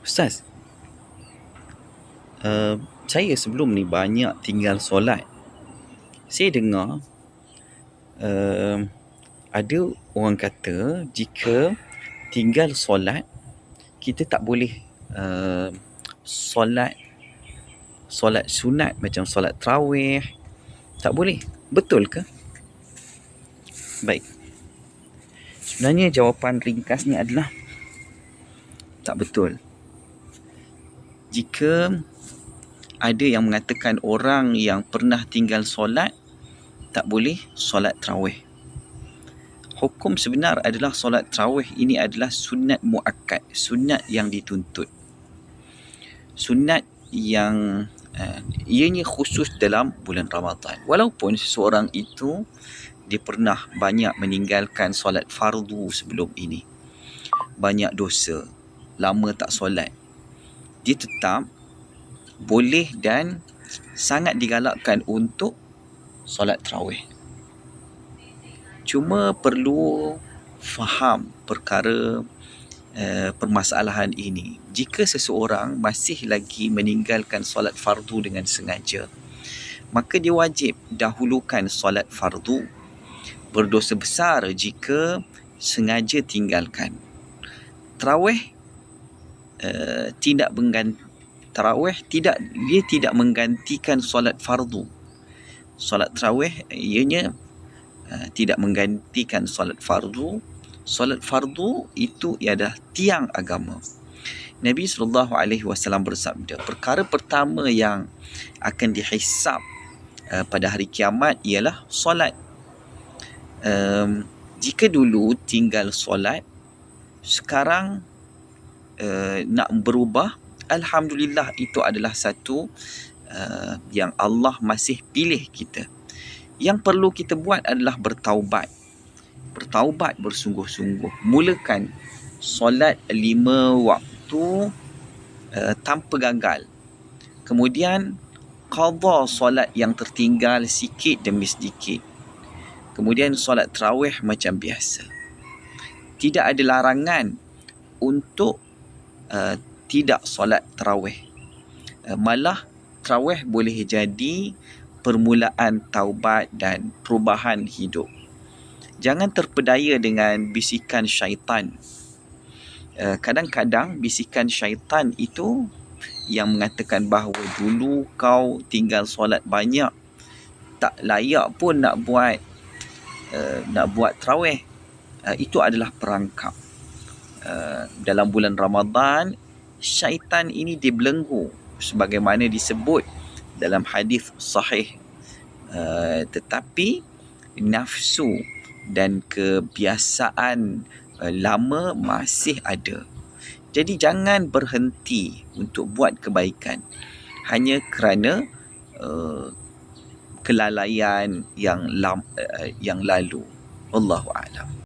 Ustaz, saya sebelum ni banyak tinggal solat. Saya dengar ada orang kata jika tinggal solat, kita tak boleh solat sunat macam solat tarawih. Tak boleh. Betul ke? Baik. Sebenarnya jawapan ringkasnya adalah tak betul. Jika ada yang mengatakan orang yang pernah tinggal solat tak boleh solat tarawih. Hukum sebenar adalah solat tarawih ini adalah sunat muakkad, sunat yang dituntut. Sunat yang ianya khusus dalam bulan Ramadan. Walaupun seseorang itu dia pernah banyak meninggalkan solat fardu sebelum ini, banyak dosa, lama tak solat, dia tetap boleh dan sangat digalakkan untuk solat tarawih. Cuma perlu faham perkara permasalahan ini. Jika seseorang masih lagi meninggalkan solat fardu dengan sengaja, maka dia wajib dahulukan solat fardu. Berdosa besar jika sengaja tinggalkan. Tarawih dia tidak menggantikan solat fardu. Solat tarawih ianya tidak menggantikan solat fardu. Solat fardu itu ialah tiang agama. Nabi SAW bersabda, perkara pertama yang akan dihisab pada hari kiamat ialah solat. Jika dulu tinggal solat, sekarang nak berubah, alhamdulillah, itu adalah satu yang Allah masih pilih kita. Yang perlu kita buat adalah bertaubat bersungguh-sungguh. Mulakan solat 5 waktu tanpa gagal. Kemudian qada solat yang tertinggal sikit demi sedikit. Kemudian solat tarawih macam biasa. Tidak ada larangan untuk tidak solat tarawih. Malah tarawih boleh jadi permulaan taubat dan perubahan hidup. Jangan terpedaya dengan bisikan syaitan. Kadang-kadang bisikan syaitan itu yang mengatakan bahawa dulu kau tinggal solat banyak, tak layak pun nak buat tarawih. Itu adalah perangkap. Dalam bulan Ramadan, syaitan ini dibelenggu sebagaimana disebut dalam hadis sahih. Tetapi nafsu dan kebiasaan lama masih ada. Jadi jangan berhenti untuk buat kebaikan hanya kerana kelalaian yang lalu. Wallahu a'lam.